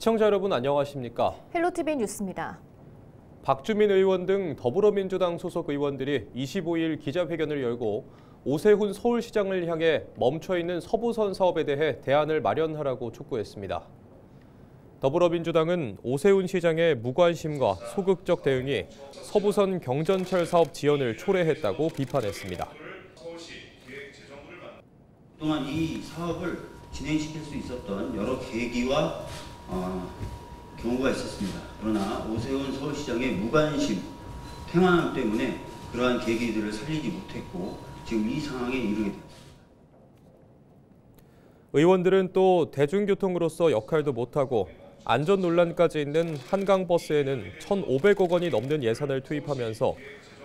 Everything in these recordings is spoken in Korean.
시청자 여러분 안녕하십니까? 헬로티비 뉴스입니다. 박주민 의원 등 더불어민주당 소속 의원들이 25일 기자회견을 열고 오세훈 서울시장을 향해 멈춰있는 서부선 사업에 대해 대안을 마련하라고 촉구했습니다. 더불어민주당은 오세훈 시장의 무관심과 소극적 대응이 서부선 경전철 사업 지연을 초래했다고 비판했습니다. 그동안 이 사업을 진행시킬 수 있었던 여러 계기와 경우가 있었습니다. 그러나 오세훈 서울시장의 무관심, 태만함 때문에 그러한 계기들을 살리지 못했고 지금 이 상황에 이르게 됐습니다. 의원들은 또 대중교통으로서 역할도 못하고 안전 논란까지 있는 한강버스에는 1,500억 원이 넘는 예산을 투입하면서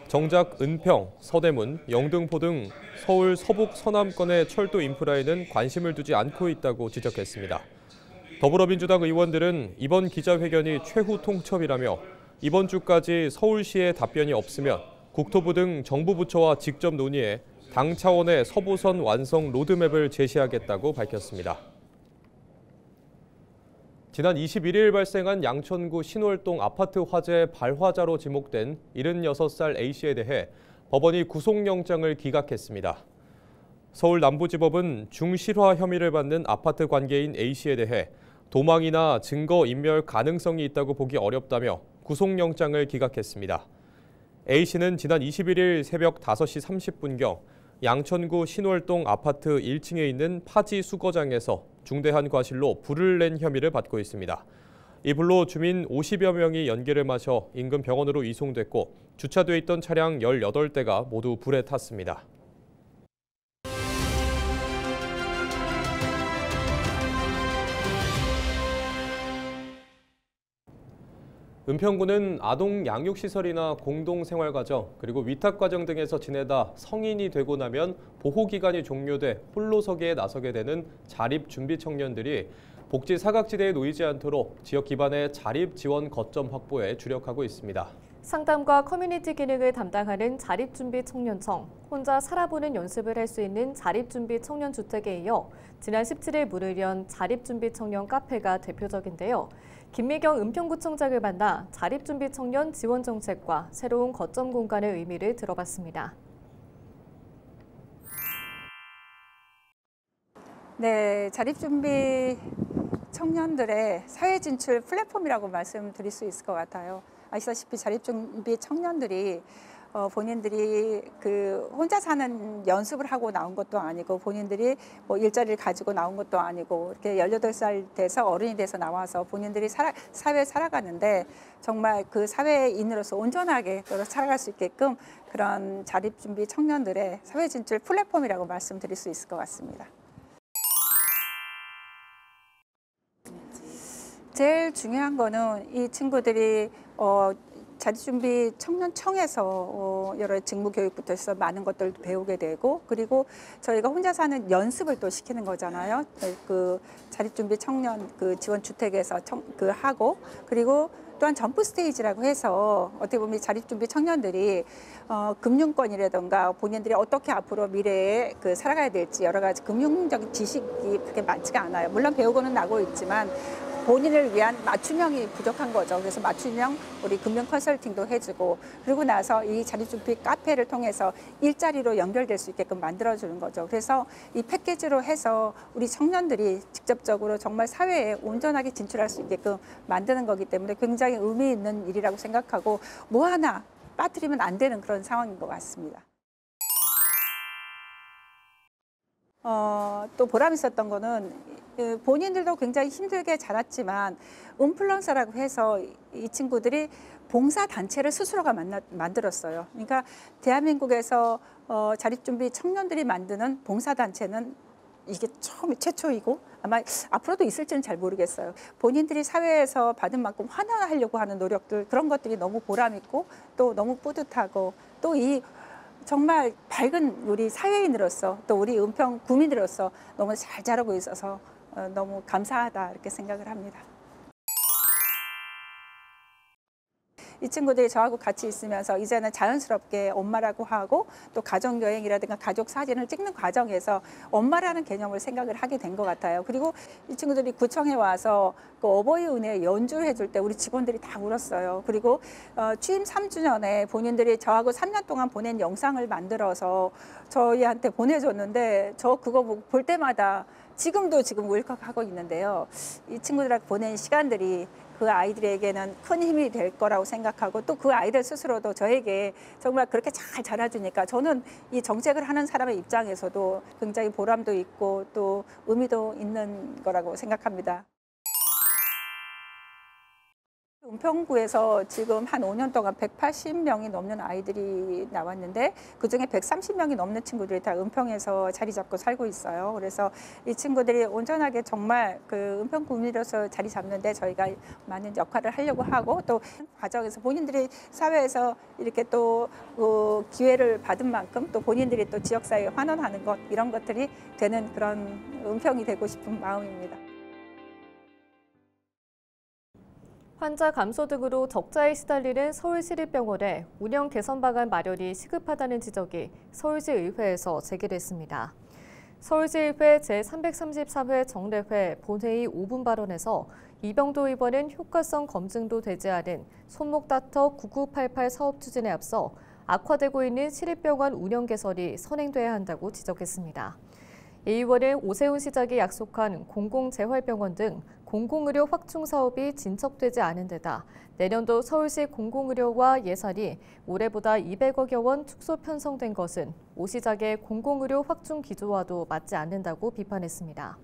정작 은평, 서대문, 영등포 등 서울 서북 서남권의 철도 인프라에는 관심을 두지 않고 있다고 지적했습니다. 더불어민주당 의원들은 이번 기자회견이 최후 통첩이라며 이번 주까지 서울시의 답변이 없으면 국토부 등 정부 부처와 직접 논의해 당 차원의 서부선 완성 로드맵을 제시하겠다고 밝혔습니다. 지난 21일 발생한 양천구 신월동 아파트 화재 발화자로 지목된 76살 A씨에 대해 법원이 구속영장을 기각했습니다. 서울 남부지법은 중실화 혐의를 받는 아파트 관계인 A씨에 대해 도망이나 증거인멸 가능성이 있다고 보기 어렵다며 구속영장을 기각했습니다. A씨는 지난 21일 새벽 5시 30분경 양천구 신월동 아파트 1층에 있는 파지 수거장에서 중대한 과실로 불을 낸 혐의를 받고 있습니다. 이 불로 주민 50여 명이 연기를 마셔 인근 병원으로 이송됐고 주차돼 있던 차량 18대가 모두 불에 탔습니다. 은평구는 아동 양육시설이나 공동생활과정 그리고 위탁과정 등에서 지내다 성인이 되고 나면 보호기간이 종료돼 홀로서기에 나서게 되는 자립준비 청년들이 복지 사각지대에 놓이지 않도록 지역 기반의 자립지원 거점 확보에 주력하고 있습니다. 상담과 커뮤니티 기능을 담당하는 자립준비 청년청, 혼자 살아보는 연습을 할 수 있는 자립준비 청년주택에 이어 지난 17일 문을 연 자립준비 청년 카페가 대표적인데요. 김미경 은평구청장을 만나 자립준비 청년 지원 정책과 새로운 거점 공간의 의미를 들어봤습니다. 네, 자립준비 청년들의 사회 진출 플랫폼이라고 말씀드릴 수 있을 것 같아요. 아시다시피 자립준비 청년들이 본인들이 혼자 사는 연습을 하고 나온 것도 아니고 본인들이 일자리를 가지고 나온 것도 아니고 이렇게 18살 돼서 어른이 돼서 나와서 본인들이 사회에 살아가는데 정말 그 사회인으로서 온전하게 살아갈 수 있게끔 그런 자립준비 청년들의 사회 진출 플랫폼이라고 말씀드릴 수 있을 것 같습니다. 제일 중요한 거는 이 친구들이 자립준비 청년청에서 여러 직무 교육부터 해서 많은 것들을 배우게 되고 그리고 저희가 혼자 사는 연습을 또 시키는 거잖아요. 그 자립준비 청년 지원 주택에서 하고 그리고 또한 점프 스테이지라고 해서 어떻게 보면 자립준비 청년들이 금융권이라든가 본인들이 어떻게 앞으로 미래에 살아가야 될지 여러 가지 금융적인 지식이 그렇게 많지가 않아요. 물론 배우고는 나고 있지만 본인을 위한 맞춤형이 부족한 거죠. 그래서 맞춤형 우리 금융 컨설팅도 해주고 그리고 나서 이 자립준비 카페를 통해서 일자리로 연결될 수 있게끔 만들어주는 거죠. 그래서 이 패키지로 해서 우리 청년들이 직접적으로 정말 사회에 온전하게 진출할 수 있게끔 만드는 거기 때문에 굉장히 의미 있는 일이라고 생각하고 뭐 하나 빠뜨리면 안 되는 그런 상황인 것 같습니다. 또 보람 있었던 거는 본인들도 굉장히 힘들게 자랐지만 은플런서라고 해서 이 친구들이 봉사단체를 스스로가 만들었어요. 그러니까 대한민국에서 자립준비 청년들이 만드는 봉사단체는 이게 최초이고 아마 앞으로도 있을지는 잘 모르겠어요. 본인들이 사회에서 받은 만큼 환원하려고 하는 노력들 그런 것들이 너무 보람 있고 또 너무 뿌듯하고 또 이 정말 밝은 우리 사회인으로서 또 우리 은평 구민으로서 너무 잘 자라고 있어서 너무 감사하다 이렇게 생각을 합니다. 이 친구들이 저하고 같이 있으면서 이제는 자연스럽게 엄마라고 하고 또 가족여행이라든가 가족 사진을 찍는 과정에서 엄마라는 개념을 생각을 하게 된 것 같아요. 그리고 이 친구들이 구청에 와서 그 어버이 은혜 연주해 줄 때 우리 직원들이 다 울었어요. 그리고 취임 3주년에 본인들이 저하고 3년 동안 보낸 영상을 만들어서 저희한테 보내줬는데 저 그거 볼 때마다 지금 울컥하고 있는데요. 이 친구들하고 보낸 시간들이 그 아이들에게는 큰 힘이 될 거라고 생각하고 또 그 아이들 스스로도 저에게 정말 그렇게 잘 자라주니까 저는 이 정책을 하는 사람의 입장에서도 굉장히 보람도 있고 또 의미도 있는 거라고 생각합니다. 은평구에서 지금 한 5년 동안 180명이 넘는 아이들이 나왔는데 그중에 130명이 넘는 친구들이 다 은평에서 자리 잡고 살고 있어요. 그래서 이 친구들이 온전하게 정말 그 은평구민으로서 자리 잡는데 저희가 많은 역할을 하려고 하고 또 과정에서 본인들이 사회에서 이렇게 또 기회를 받은 만큼 또 본인들이 또 지역사회에 환원하는 것 이런 것들이 되는 그런 은평이 되고 싶은 마음입니다. 환자 감소 등으로 적자에 시달리는 서울시립병원의 운영 개선 방안 마련이 시급하다는 지적이 서울시 의회에서 제기됐습니다. 서울시의회 제333회 정례회 본회의 5분 발언에서 이병도 의원은 효과성 검증도 되지 않은 손목닥터 9988 사업 추진에 앞서 악화되고 있는 시립병원 운영 개선이 선행돼야 한다고 지적했습니다. 이 의원은 오세훈 시장이 약속한 공공재활병원 등 공공의료 확충 사업이 진척되지 않은 데다 내년도 서울시 공공의료와 예산이 올해보다 200억여 원 축소 편성된 것은 오 시장의 공공의료 확충 기조와도 맞지 않는다고 비판했습니다.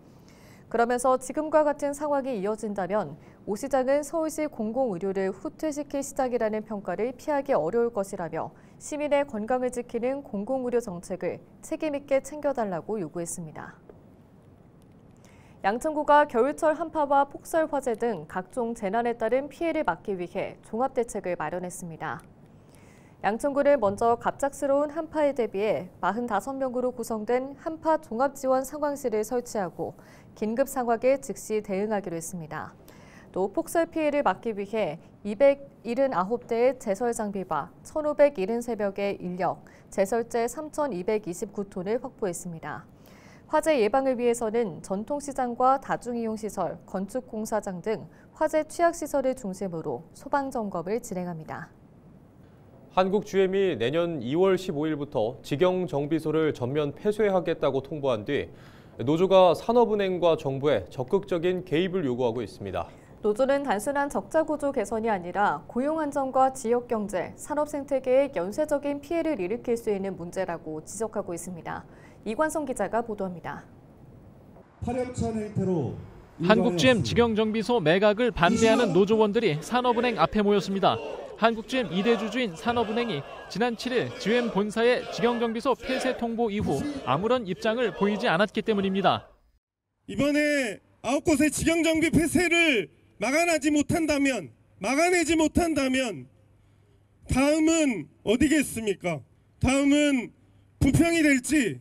그러면서 지금과 같은 상황이 이어진다면 오 시장은 서울시 공공의료를 후퇴시킬 시작이라는 평가를 피하기 어려울 것이라며 시민의 건강을 지키는 공공의료 정책을 책임 있게 챙겨달라고 요구했습니다. 양천구가 겨울철 한파와 폭설 화재 등 각종 재난에 따른 피해를 막기 위해 종합대책을 마련했습니다. 양천구는 먼저 갑작스러운 한파에 대비해 45명으로 구성된 한파 종합지원 상황실을 설치하고 긴급 상황에 즉시 대응하기로 했습니다. 또 폭설 피해를 막기 위해 279대의 제설 장비와 1,573벽의 인력, 제설제 3,229톤을 확보했습니다. 화재 예방을 위해서는 전통시장과 다중이용시설, 건축공사장 등 화재 취약시설을 중심으로 소방점검을 진행합니다. 한국GM이 내년 2월 15일부터 직영정비소를 전면 폐쇄하겠다고 통보한 뒤 노조가 산업은행과 정부에 적극적인 개입을 요구하고 있습니다. 노조는 단순한 적자 구조 개선이 아니라 고용 안정과 지역 경제, 산업 생태계에 연쇄적인 피해를 일으킬 수 있는 문제라고 지적하고 있습니다. 이관성 기자가 보도합니다. 파렴치한 행태로 한국GM 직영정비소 매각을 반대하는 노조원들이 산업은행 앞에 모였습니다. 한국GM 2대 주주인 산업은행이 지난 7일 GM 본사의 직영정비소 폐쇄 통보 이후 아무런 입장을 보이지 않았기 때문입니다. 이번에 9곳의 직영정비 폐쇄를 막아내지 못한다면 다음은 어디겠습니까? 다음은 부평이 될지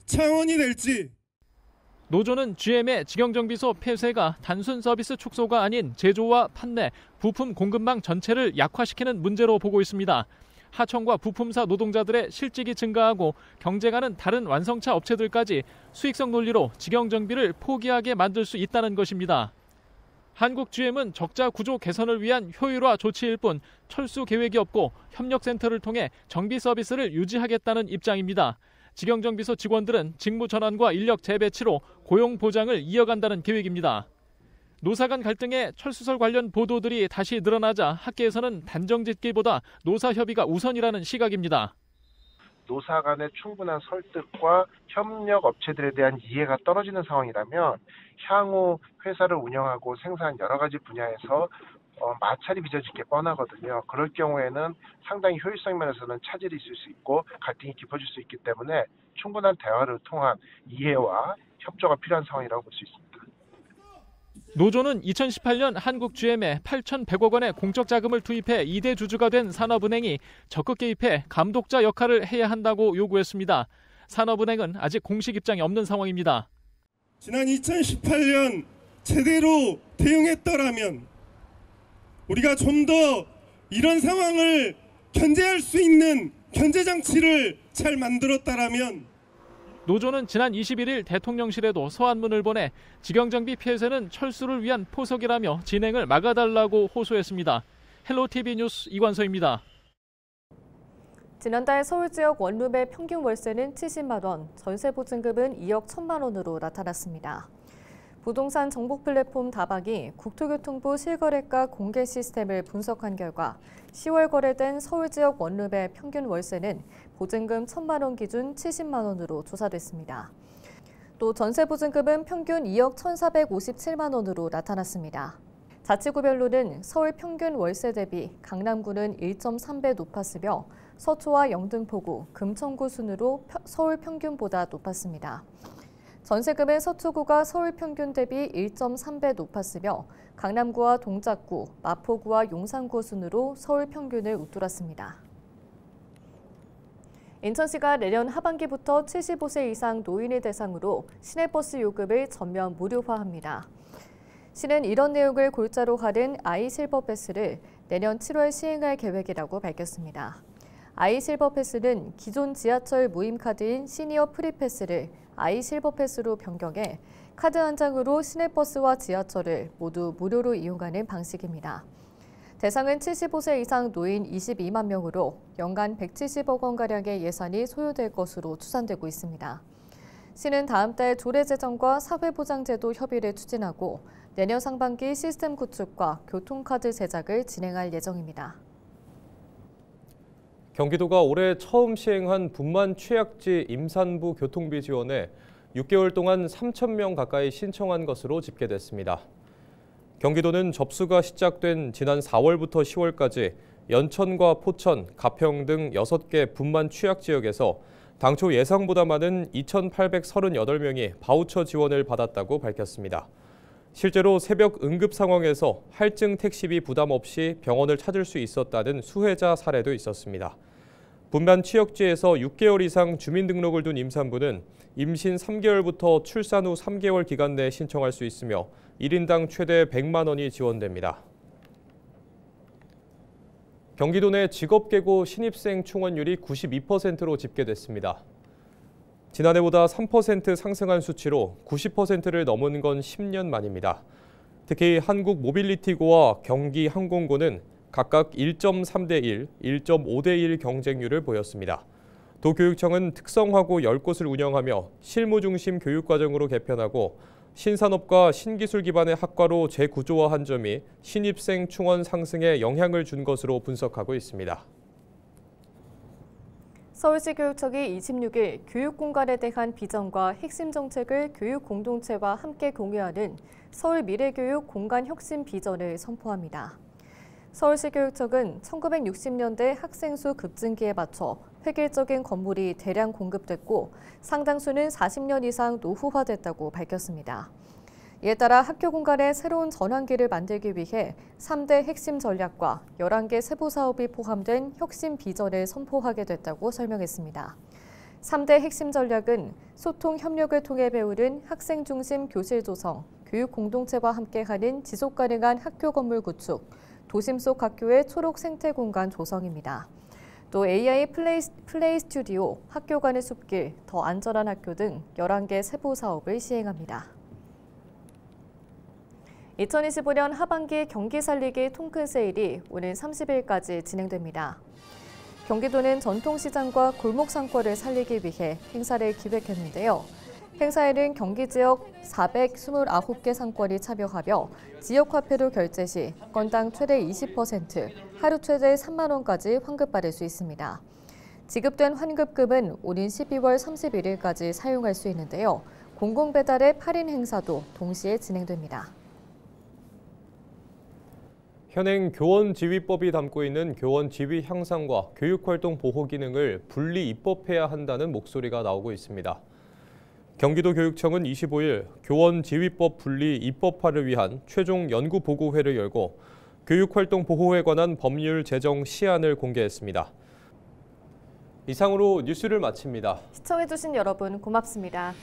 창원이 될지. 노조는 GM의 직영정비소 폐쇄가 단순 서비스 축소가 아닌 제조와 판매, 부품 공급망 전체를 약화시키는 문제로 보고 있습니다. 하청과 부품사 노동자들의 실직이 증가하고 경쟁하는 다른 완성차 업체들까지 수익성 논리로 직영정비를 포기하게 만들 수 있다는 것입니다. 한국GM은 적자 구조 개선을 위한 효율화 조치일 뿐 철수 계획이 없고 협력센터를 통해 정비 서비스를 유지하겠다는 입장입니다. 직영정비소 직원들은 직무 전환과 인력 재배치로 고용 보장을 이어간다는 계획입니다. 노사 간 갈등에 철수설 관련 보도들이 다시 늘어나자 학계에서는 단정짓기보다 노사 협의가 우선이라는 시각입니다. 노사 간의 충분한 설득과 협력 업체들에 대한 이해가 떨어지는 상황이라면 향후 회사를 운영하고 생산 여러 가지 분야에서 마찰이 빚어질 게 뻔하거든요. 그럴 경우에는 상당히 효율성 면에서는 차질이 있을 수 있고 갈등이 깊어질 수 있기 때문에 충분한 대화를 통한 이해와 협조가 필요한 상황이라고 볼 수 있습니다. 노조는 2018년 한국GM에 8,100억 원의 공적 자금을 투입해 2대 주주가 된 산업은행이 적극 개입해 감독자 역할을 해야 한다고 요구했습니다. 산업은행은 아직 공식 입장이 없는 상황입니다. 지난 2018년 제대로 대응했더라면 우리가 좀 더 이런 상황을 견제할 수 있는 견제장치를 잘 만들었다라면 노조는 지난 21일 대통령실에도 서한문을 보내 직영정비 폐쇄는 철수를 위한 포석이라며 진행을 막아달라고 호소했습니다. 헬로티비 뉴스 이관서입니다. 지난달 서울 지역 원룸의 평균 월세는 70만 원, 전세 보증금은 2억 1천만 원으로 나타났습니다. 부동산 정보 플랫폼 다박이 국토교통부 실거래가 공개 시스템을 분석한 결과 10월 거래된 서울 지역 원룸의 평균 월세는 보증금 1천만 원 기준 70만 원으로 조사됐습니다. 또 전세 보증금은 평균 2억 1,457만 원으로 나타났습니다. 자치구별로는 서울 평균 월세 대비 강남구는 1.3배 높았으며 서초와 영등포구, 금천구 순으로 서울 평균보다 높았습니다. 전세금은 서초구가 서울 평균 대비 1.3배 높았으며 강남구와 동작구, 마포구와 용산구 순으로 서울 평균을 웃돌았습니다. 인천시가 내년 하반기부터 75세 이상 노인을 대상으로 시내버스 요금을 전면 무료화합니다. 시는 이런 내용을 골자로 하는 아이 실버 패스를 내년 7월 시행할 계획이라고 밝혔습니다. 아이 실버 패스는 기존 지하철 무임 카드인 시니어 프리패스를 아이 실버 패스로 변경해 카드 한 장으로 시내버스와 지하철을 모두 무료로 이용하는 방식입니다. 대상은 75세 이상 노인 22만 명으로 연간 170억 원가량의 예산이 소요될 것으로 추산되고 있습니다. 시는 다음 달 조례제정과 사회보장제도 협의를 추진하고 내년 상반기 시스템 구축과 교통카드 제작을 진행할 예정입니다. 경기도가 올해 처음 시행한 분만 취약지 임산부 교통비 지원에 6개월 동안 3천 명 가까이 신청한 것으로 집계됐습니다. 경기도는 접수가 시작된 지난 4월부터 10월까지 연천과 포천, 가평 등 6개 분만 취약 지역에서 당초 예상보다 많은 2,838명이 바우처 지원을 받았다고 밝혔습니다. 실제로 새벽 응급 상황에서 할증 택시비 부담 없이 병원을 찾을 수 있었다는 수혜자 사례도 있었습니다. 분만 취약지에서 6개월 이상 주민등록을 둔 임산부는 임신 3개월부터 출산 후 3개월 기간 내에 신청할 수 있으며 1인당 최대 100만 원이 지원됩니다. 경기도 내 직업계고 신입생 충원율이 92%로 집계됐습니다. 지난해보다 3% 상승한 수치로 90%를 넘은 건 10년 만입니다. 특히 한국모빌리티고와 경기항공고는 각각 1.3대 1, 1.5대 1 경쟁률을 보였습니다. 도교육청은 특성화고 10곳을 운영하며 실무 중심 교육과정으로 개편하고 신산업과 신기술 기반의 학과로 재구조화한 점이 신입생 충원 상승에 영향을 준 것으로 분석하고 있습니다. 서울시 교육청이 26일 교육공간에 대한 비전과 핵심 정책을 교육 공동체와 함께 공유하는 서울 미래교육 공간혁신 비전을 선포합니다. 서울시 교육청은 1960년대 학생 수 급증기에 맞춰 획일적인 건물이 대량 공급됐고 상당수는 40년 이상 노후화됐다고 밝혔습니다. 이에 따라 학교 공간의 새로운 전환기를 만들기 위해 3대 핵심 전략과 11개 세부 사업이 포함된 혁신 비전을 선포하게 됐다고 설명했습니다. 3대 핵심 전략은 소통 협력을 통해 배우는 학생 중심 교실 조성, 교육 공동체와 함께하는 지속 가능한 학교 건물 구축, 도심 속 학교의 초록 생태 공간 조성입니다. 또 AI 플레이 스튜디오, 학교 간의 숲길, 더 안전한 학교 등 11개 세부 사업을 시행합니다. 2025년 하반기 경기 살리기 통큰 세일이 오늘 30일까지 진행됩니다. 경기도는 전통시장과 골목상권을 살리기 위해 행사를 기획했는데요. 행사에는 경기 지역 429개 상권이 참여하며 지역 화폐로 결제 시 건당 최대 20%, 하루 최대 3만 원까지 환급받을 수 있습니다. 지급된 환급금은 오는 12월 31일까지 사용할 수 있는데요. 공공배달의 8인 행사도 동시에 진행됩니다. 현행 교원지휘법이 담고 있는 교원지휘 향상과 교육활동 보호 기능을 분리 입법해야 한다는 목소리가 나오고 있습니다. 경기도 교육청은 25일 교원지휘법 분리 입법화를 위한 최종 연구보고회를 열고 교육활동 보호에 관한 법률 제정 시안을 공개했습니다. 이상으로 뉴스를 마칩니다. 시청해주신 여러분 고맙습니다.